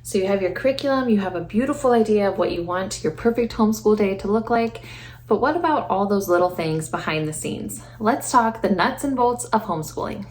So you have your curriculum, you have a beautiful idea of what you want your perfect homeschool day to look like, but what about all those little things behind the scenes? Let's talk the nuts and bolts of homeschooling.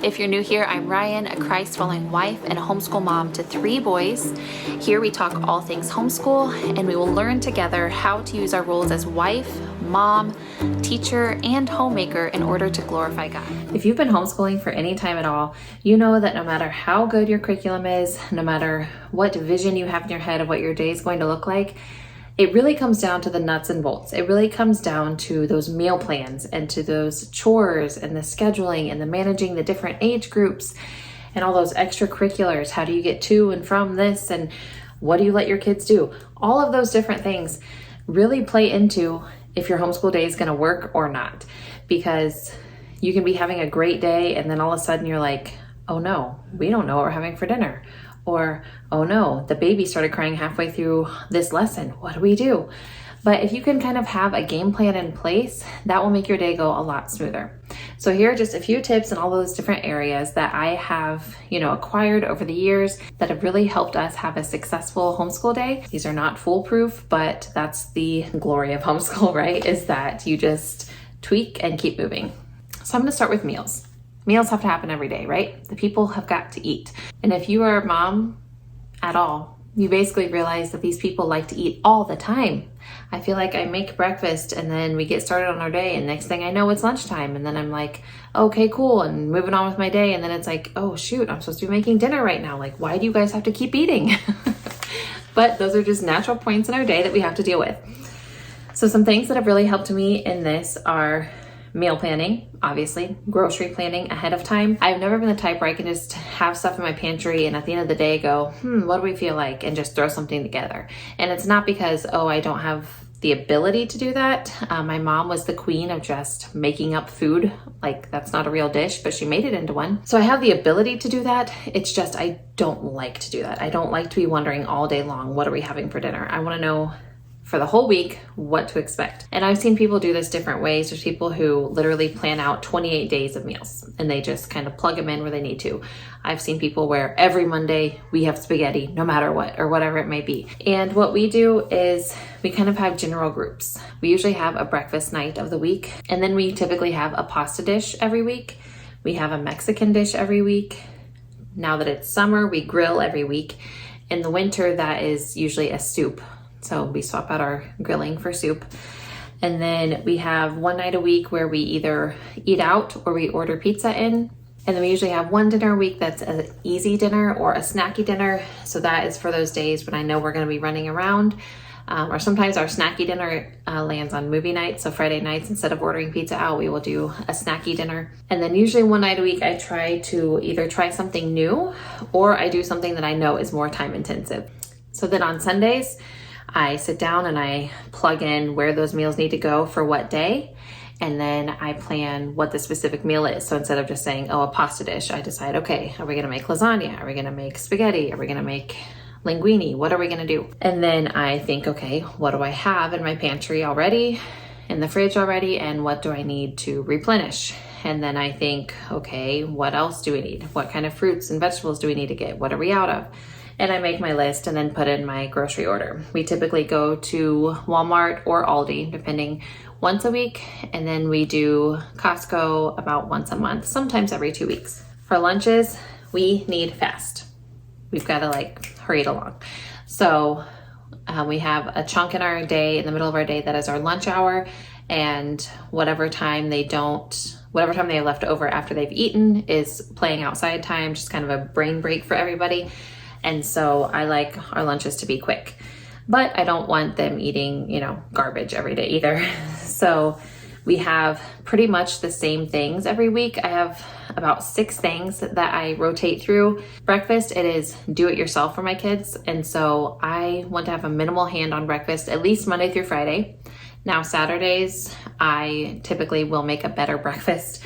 If you're new here, I'm Rian, a Christ-following wife and a homeschool mom to 3 boys. Here we talk all things homeschool, and we will learn together how to use our roles as wife, mom, teacher, and homemaker in order to glorify God. If you've been homeschooling for any time at all, you know that no matter how good your curriculum is, no matter what vision you have in your head of what your day is going to look like, it really comes down to the nuts and bolts. It really comes down to those meal plans and to those chores and the scheduling and the managing the different age groups and all those extracurriculars. How do you get to and from this, and what do you let your kids do? All of those different things really play into if your homeschool day is going to work or not, because you can be having a great day and then all of a sudden you're like, oh no, we don't know what we're having for dinner. Or, oh no, the baby started crying halfway through this lesson. What do we do? But if you can kind of have a game plan in place, that will make your day go a lot smoother. So here are just a few tips in all those different areas that I have, acquired over the years that have really helped us have a successful homeschool day. These are not foolproof, but that's the glory of homeschool, right? Is that you just tweak and keep moving. So I'm going to start with meals. Meals have to happen every day, right? The people have got to eat. And if you are a mom at all, you basically realize that these people like to eat all the time. I feel like I make breakfast and then we get started on our day, and next thing I know it's lunchtime, and then I'm like, okay, cool, and moving on with my day, and then it's like, oh shoot, I'm supposed to be making dinner right now. Like, why do you guys have to keep eating? But those are just natural points in our day that we have to deal with. So some things that have really helped me in this are meal planning, obviously, grocery planning ahead of time. I've never been the type where I can just have stuff in my pantry and at the end of the day go, what do we feel like? And just throw something together. And it's not because, I don't have the ability to do that. My mom was the queen of just making up food. Like, that's not a real dish, but she made it into one. So I have the ability to do that. It's just, I don't like to do that. I don't like to be wondering all day long, what are we having for dinner? I want to know for the whole week what to expect. And I've seen people do this different ways. There's people who literally plan out 28 days of meals and they just kind of plug them in where they need to. I've seen people where every Monday we have spaghetti no matter what, or whatever it may be. And what we do is we kind of have general groups. We usually have a breakfast night of the week, and then we typically have a pasta dish every week. We have a Mexican dish every week. Now that it's summer, we grill every week. In the winter, that is usually a soup. So we swap out our grilling for soup. And then we have one night a week where we either eat out or we order pizza in. And then we usually have one dinner a week that's an easy dinner or a snacky dinner. So that is for those days when I know we're going to be running around. Or sometimes our snacky dinner lands on movie night. So Friday nights, instead of ordering pizza out, we will do a snacky dinner. And then usually one night a week, I try to either try something new or I do something that I know is more time intensive. So then on Sundays, I sit down and I plug in where those meals need to go for what day. And then I plan what the specific meal is. So instead of just saying, a pasta dish, I decide, okay, are we going to make lasagna? Are we going to make spaghetti? Are we going to make linguine? What are we going to do? And then I think, okay, what do I have in my pantry already, in the fridge already? And what do I need to replenish? And then I think, okay, what else do we need? What kind of fruits and vegetables do we need to get? What are we out of? And I make my list and then put in my grocery order. We typically go to Walmart or Aldi, depending, once a week. And then we do Costco about once a month, sometimes every 2 weeks. For lunches, we need fast. We've got to hurry it along. So we have a chunk in our day, in the middle of our day, that is our lunch hour. And whatever time they have left over after they've eaten is playing outside time, just kind of a brain break for everybody. And so I like our lunches to be quick, but I don't want them eating, garbage every day either. So we have pretty much the same things every week. I have about 6 things that I rotate through. Breakfast, it is do it yourself for my kids. And so I want to have a minimal hand on breakfast, at least Monday through Friday. Now Saturdays, I typically will make a better breakfast.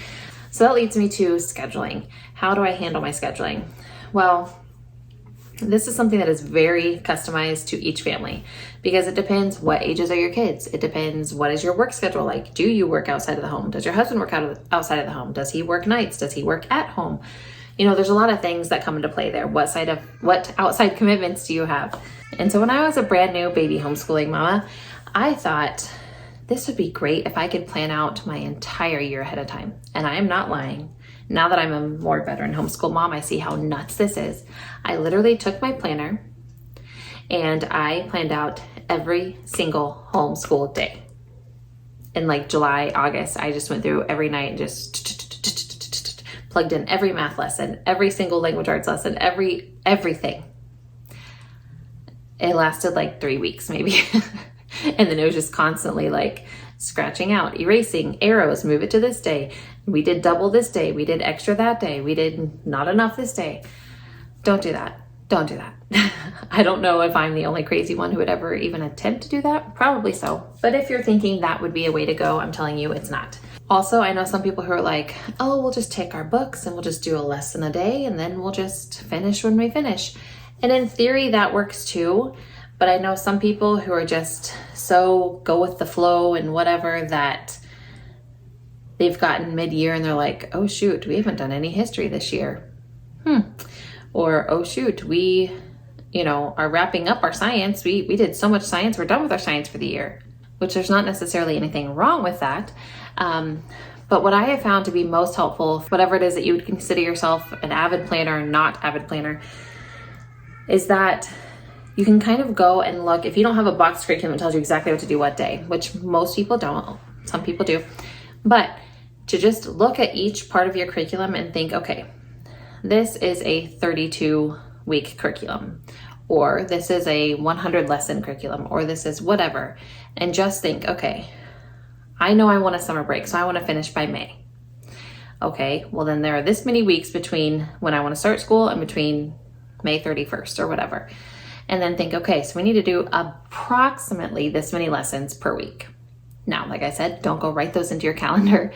So that leads me to scheduling. How do I handle my scheduling? Well, this is something that is very customized to each family because it depends what ages are your kids. It depends what is your work schedule like. Do you work outside of the home? Does your husband work outside of the home? Does he work nights? Does he work at home? there's a lot of things that come into play there. What outside commitments do you have? And so when I was a brand new baby homeschooling mama, I thought this would be great if I could plan out my entire year ahead of time. And I am not lying. Now that I'm a more veteran homeschool mom, I see how nuts this is. I literally took my planner and I planned out every single homeschool day. In like July, August, I just went through every night and just plugged in every math lesson, every single language arts lesson, everything. It lasted like 3 weeks maybe. And then it was just constantly like scratching out, erasing, arrows, move it to this day. We did double this day. We did extra that day. We did not enough this day. Don't do that. Don't do that. I don't know if I'm the only crazy one who would ever even attempt to do that. Probably so. But if you're thinking that would be a way to go, I'm telling you it's not. Also, I know some people who are like, oh, we'll just take our books and we'll just do a lesson a day and then we'll just finish when we finish. And in theory, that works too. But I know some people who are just so go with the flow and whatever that they've gotten mid-year and they're like, oh shoot, we haven't done any history this year. Or, oh shoot, we, are wrapping up our science. We did so much science, we're done with our science for the year, which there's not necessarily anything wrong with that. But what I have found to be most helpful, whatever it is that you would consider yourself an avid planner or not avid planner, is that you can kind of go and look, if you don't have a box curriculum that tells you exactly what to do what day, which most people don't, some people do, but to just look at each part of your curriculum and think, okay, this is a 32-week curriculum, or this is a 100 lesson curriculum, or this is whatever, and just think, okay, I know I want a summer break, so I want to finish by May. Okay, well then there are this many weeks between when I want to start school and between May 31st or whatever. And then think, okay, so we need to do approximately this many lessons per week. Now, like I said, don't go write those into your calendar,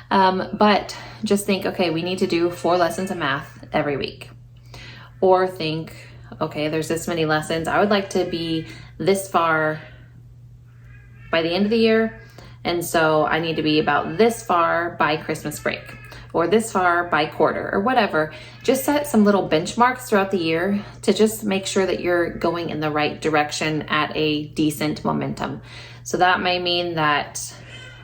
but just think, okay, we need to do 4 lessons of math every week. Or think, okay, there's this many lessons. I would like to be this far by the end of the year. And so I need to be about this far by Christmas break, or this far by quarter, or whatever. Just set some little benchmarks throughout the year to just make sure that you're going in the right direction at a decent momentum. So that may mean that,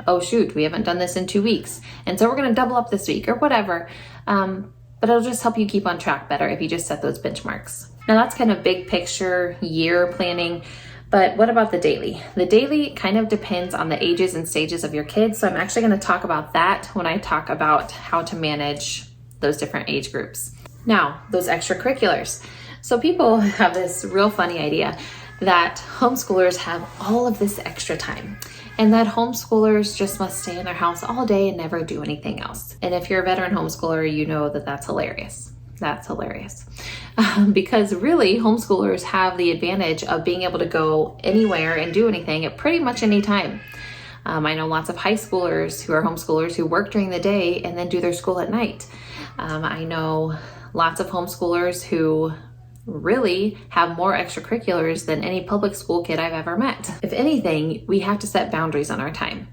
oh shoot, we haven't done this in 2 weeks, and so we're gonna double up this week or whatever. But it'll just help you keep on track better if you just set those benchmarks. Now that's kind of big picture year planning. But what about the daily? The daily kind of depends on the ages and stages of your kids. So I'm actually going to talk about that when I talk about how to manage those different age groups. Now, those extracurriculars. So people have this real funny idea that homeschoolers have all of this extra time and that homeschoolers just must stay in their house all day and never do anything else. And if you're a veteran homeschooler, you know that that's hilarious. That's hilarious. Because really homeschoolers have the advantage of being able to go anywhere and do anything at pretty much any time. I know lots of high schoolers who are homeschoolers who work during the day and then do their school at night. I know lots of homeschoolers who really have more extracurriculars than any public school kid I've ever met. If anything, we have to set boundaries on our time.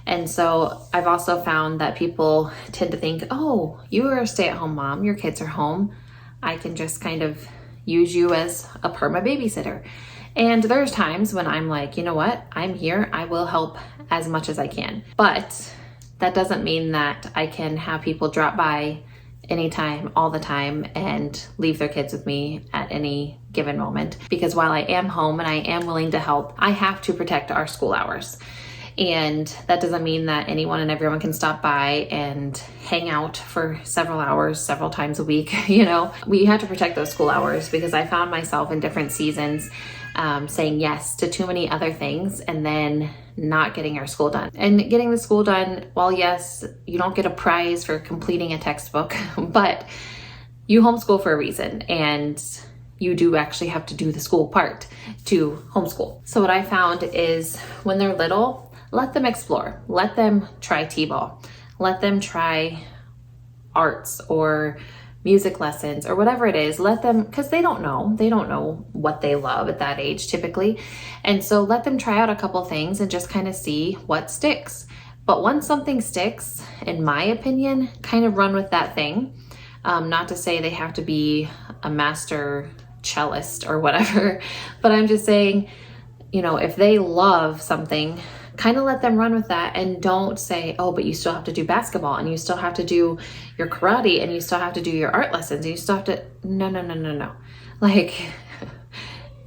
And so I've also found that people tend to think, oh, you are a stay-at-home mom, your kids are home, I can just kind of use you as a perma babysitter. And there's times when I'm like, you know what, I'm here, I will help as much as I can. But that doesn't mean that I can have people drop by anytime, all the time, and leave their kids with me at any given moment. Because while I am home and I am willing to help, I have to protect our school hours. And that doesn't mean that anyone and everyone can stop by and hang out for several hours, several times a week. We have to protect those school hours, because I found myself in different seasons saying yes to too many other things and then not getting our school done. And getting the school done, well, yes, you don't get a prize for completing a textbook, but you homeschool for a reason. And you do actually have to do the school part to homeschool. So what I found is when they're little, let them explore. Let them try T-ball. Let them try arts or music lessons or whatever it is. Let them, because they don't know what they love at that age typically. And so let them try out a couple things and just kind of see what sticks. But once something sticks, in my opinion, kind of run with that thing. Not to say they have to be a master cellist or whatever, but I'm just saying, you know, if they love something, kind of let them run with that, and don't say, oh, but you still have to do basketball, and you still have to do your karate, and you still have to do your art lessons, and you still have to, no. Like,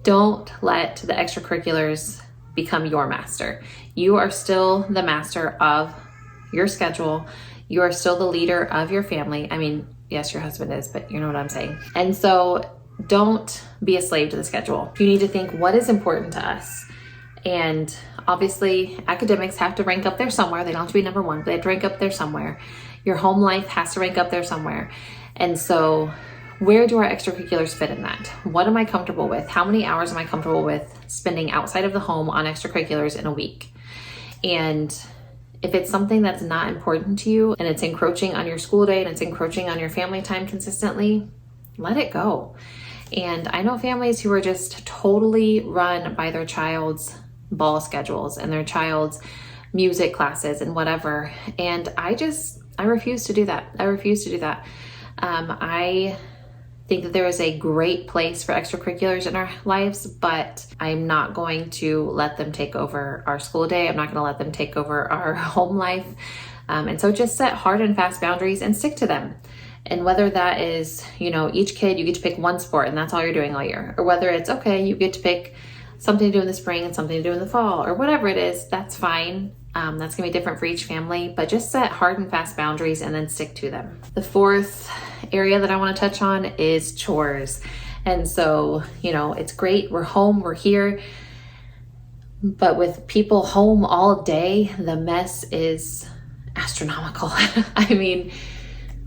don't let the extracurriculars become your master. You are still the master of your schedule. You are still the leader of your family. I mean, yes, your husband is, but you know what I'm saying. And so don't be a slave to the schedule. You need to think, what is important to us? And obviously academics have to rank up there somewhere. They don't have to be number one, but they have to rank up there somewhere. Your home life has to rank up there somewhere. And so where do our extracurriculars fit in that? What am I comfortable with? How many hours am I comfortable with spending outside of the home on extracurriculars in a week? And if it's something that's not important to you and it's encroaching on your school day and it's encroaching on your family time consistently, let it go. And I know families who are just totally run by their child's ball schedules and their child's music classes and whatever. And I refuse to do that. I refuse to do that. I think that there is a great place for extracurriculars in our lives, but I'm not going to let them take over our school day. I'm not going to let them take over our home life. And so just set hard and fast boundaries and stick to them. And whether that is, you know, each kid, you get to pick one sport and that's all you're doing all year. Or whether it's, okay, you get to pick something to do in the spring and something to do in the fall, or whatever it is, that's fine. That's gonna be different for each family, but just set hard and fast boundaries and then stick to them. The fourth area that I wanna touch on is chores. And so, you know, it's great, we're home, we're here, but with people home all day, the mess is astronomical. I mean,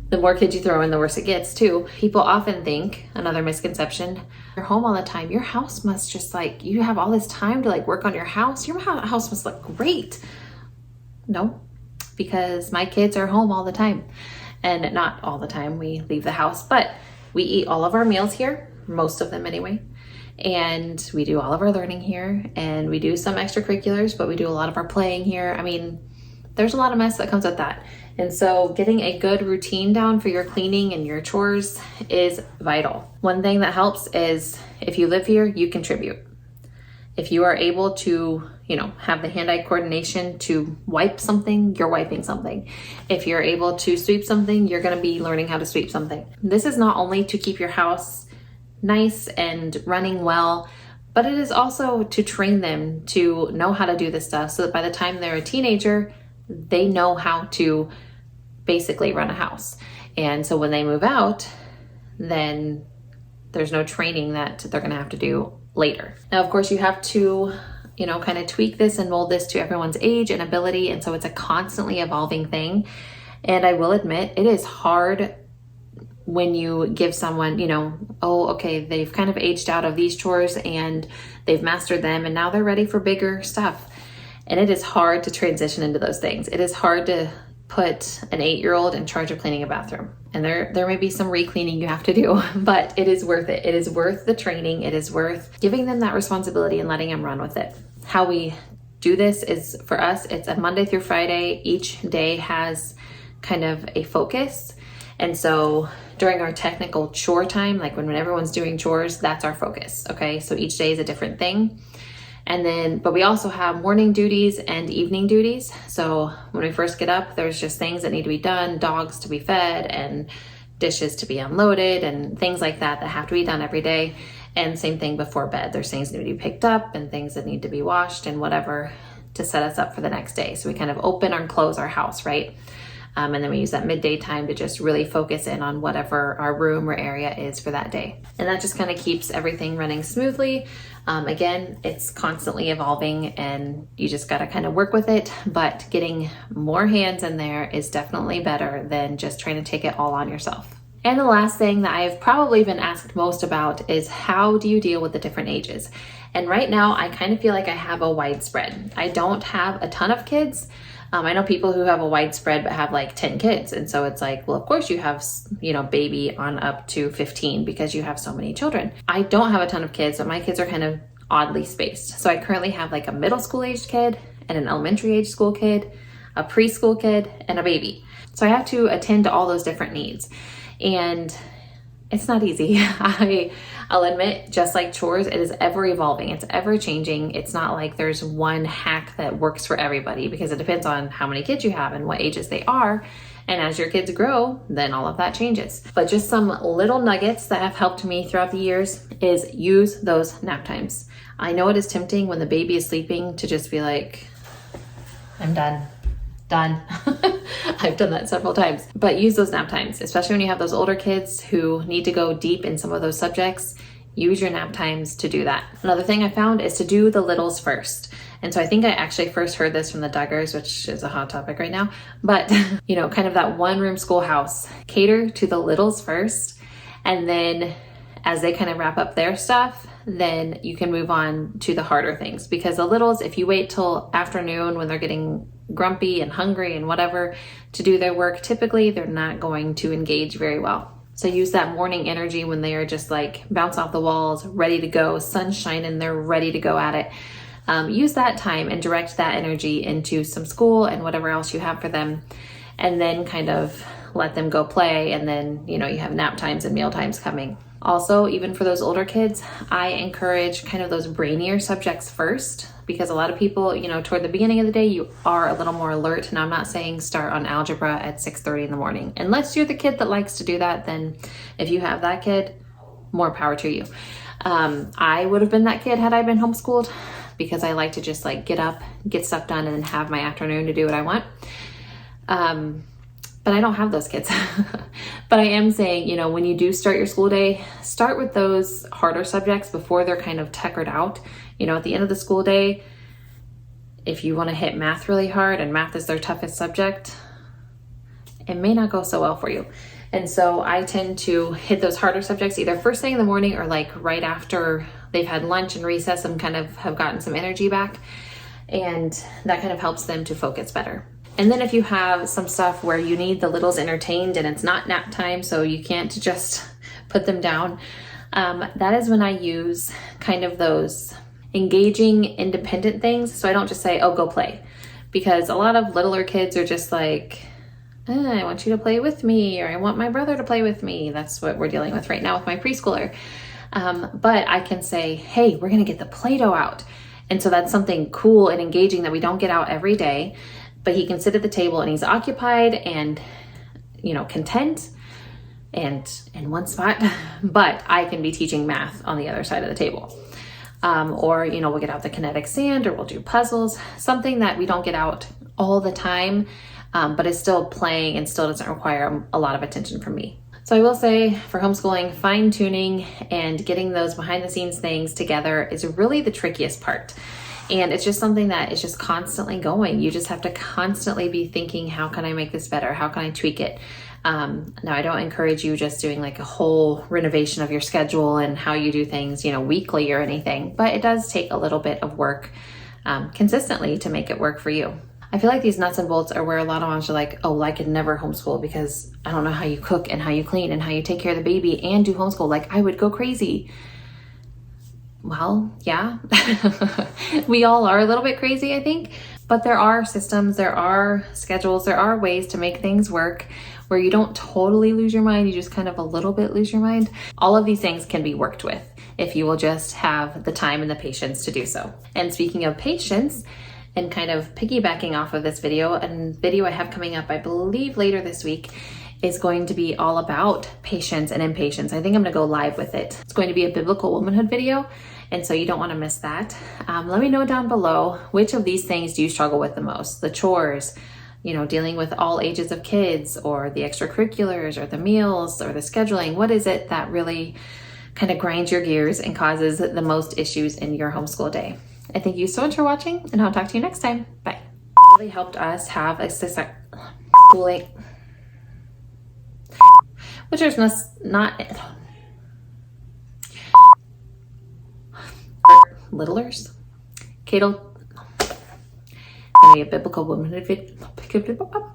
the more kids you throw in, the worse it gets too. People often think, another misconception, you're home all the time, your house must just like, you have all this time to like work on your house house must look great. No, because my kids are home all the time. And not all the time, we leave the house, but we eat all of our meals here, most of them anyway. And we do all of our learning here, and we do some extracurriculars, but we do a lot of our playing here. I mean, there's a lot of mess that comes with that. And so getting a good routine down for your cleaning and your chores is vital. One thing that helps is if you live here, you contribute. If you are able to, you know, have the hand-eye coordination to wipe something, you're wiping something. If you're able to sweep something, you're going to be learning how to sweep something. This is not only to keep your house nice and running well, but it is also to train them to know how to do this stuff so that by the time they're a teenager, they know how to basically run a house. And so when they move out, then there's no training that they're going to have to do later. Now, of course, you have to, you know, kind of tweak this and mold this to everyone's age and ability. And so it's a constantly evolving thing. And I will admit, it is hard when you give someone, you know, oh, okay, they've kind of aged out of these chores and they've mastered them and now they're ready for bigger stuff. And it is hard to transition into those things. It is hard to put an 8-year-old in charge of cleaning a bathroom. And there may be some re-cleaning you have to do, but it is worth it. It is worth the training. It is worth giving them that responsibility and letting them run with it. How we do this is, for us, it's a Monday through Friday. Each day has kind of a focus. And so during our technical chore time, like when everyone's doing chores, that's our focus, okay? So each day is a different thing. And then, but we also have morning duties and evening duties. So when we first get up, there's just things that need to be done, dogs to be fed and dishes to be unloaded and things like that that have to be done every day. And same thing before bed. There's things that need to be picked up and things that need to be washed and whatever to set us up for the next day. So we kind of open and close our house, right? And then we use that midday time to just really focus in on whatever our room or area is for that day. And that just kind of keeps everything running smoothly. Again, it's constantly evolving and you just got to kind of work with it, but getting more hands in there is definitely better than just trying to take it all on yourself. And the last thing that I've probably been asked most about is how do you deal with the different ages? And right now I kind of feel like I have a widespread. I don't have a ton of kids. I know people who have a widespread but have like 10 kids. And so it's like, well, of course you have, you know, baby on up to 15 because you have so many children. I don't have a ton of kids, but my kids are kind of oddly spaced. So I currently have like a middle school aged kid and an elementary age school kid, a preschool kid, and a baby. So I have to attend to all those different needs. And it's not easy. I'll admit, just like chores, it is ever evolving. It's ever changing. It's not like there's one hack that works for everybody, because it depends on how many kids you have and what ages they are. And as your kids grow, then all of that changes. But just some little nuggets that have helped me throughout the years is use those nap times. I know it is tempting when the baby is sleeping to just be like, I'm done. I've done that several times. But use those nap times, especially when you have those older kids who need to go deep in some of those subjects. Use your nap times to do that. Another thing I found is to do the littles first. And so I think I actually first heard this from the Duggars, which is a hot topic right now. But, you know, kind of that one room schoolhouse, cater to the littles first. And then as they kind of wrap up their stuff, then you can move on to the harder things. Because the littles, if you wait till afternoon when they're getting grumpy and hungry and whatever to do their work, typically they're not going to engage very well. So use that morning energy when they are just like bounce off the walls, ready to go, sunshine, and they're ready to go at it. Use that time and direct that energy into some school and whatever else you have for them, and then kind of let them go play. And then, you know, you have nap times and meal times coming. Also, even for those older kids, I encourage kind of those brainier subjects first, because a lot of people, you know, toward the beginning of the day, you are a little more alert. And I'm not saying start on algebra at 6:30 in the morning. Unless you're the kid that likes to do that, then if you have that kid, more power to you. I would have been that kid had I been homeschooled, because I like to just like get up, get stuff done, and then have my afternoon to do what I want. But I don't have those kids. But I am saying, you know, when you do start your school day, start with those harder subjects before they're kind of tuckered out. You know, at the end of the school day, if you want to hit math really hard and math is their toughest subject, it may not go so well for you. And so I tend to hit those harder subjects either first thing in the morning or like right after they've had lunch and recess and kind of have gotten some energy back. And that kind of helps them to focus better. And then if you have some stuff where you need the littles entertained and it's not nap time, so you can't just put them down, that is when I use kind of those engaging independent things. So I don't just say, oh, go play. Because a lot of littler kids are just like, I want you to play with me, or I want my brother to play with me. That's what we're dealing with right now with my preschooler. But I can say, hey, we're going to get the Play-Doh out. And so that's something cool and engaging that we don't get out every day. But he can sit at the table and he's occupied and, you know, content and in one spot. But I can be teaching math on the other side of the table. Or, you know, we'll get out the kinetic sand, or we'll do puzzles, something that we don't get out all the time, but is still playing and still doesn't require a lot of attention from me. So I will say, for homeschooling, fine tuning and getting those behind the scenes things together is really the trickiest part. And it's just something that is just constantly going. You just have to constantly be thinking, how can I make this better? How can I tweak it? Now, I don't encourage you just doing like a whole renovation of your schedule and how you do things, you know, weekly or anything, but it does take a little bit of work consistently to make it work for you. I feel like these nuts and bolts are where a lot of moms are like, oh, well, I could never homeschool because I don't know how you cook and how you clean and how you take care of the baby and do homeschool. Like, I would go crazy. Well, yeah, we all are a little bit crazy, I think, but there are systems, there are schedules, there are ways to make things work where you don't totally lose your mind, you just kind of a little bit lose your mind. All of these things can be worked with if you will just have the time and the patience to do so. And speaking of patience, and kind of piggybacking off of this video, a video I have coming up, I believe later this week, is going to be all about patience and impatience. I think I'm gonna go live with it. It's going to be a biblical womanhood video, and so you don't wanna miss that. Let me know down below, which of these things do you struggle with the most? The chores, you know, dealing with all ages of kids, or the extracurriculars, or the meals, or the scheduling. What is it that really kind of grinds your gears and causes the most issues in your homeschool day? I thank you so much for watching, and I'll talk to you next time. Bye. It really helped us have a schooling, which is not littlers. Kate, gonna be a biblical womanhood video.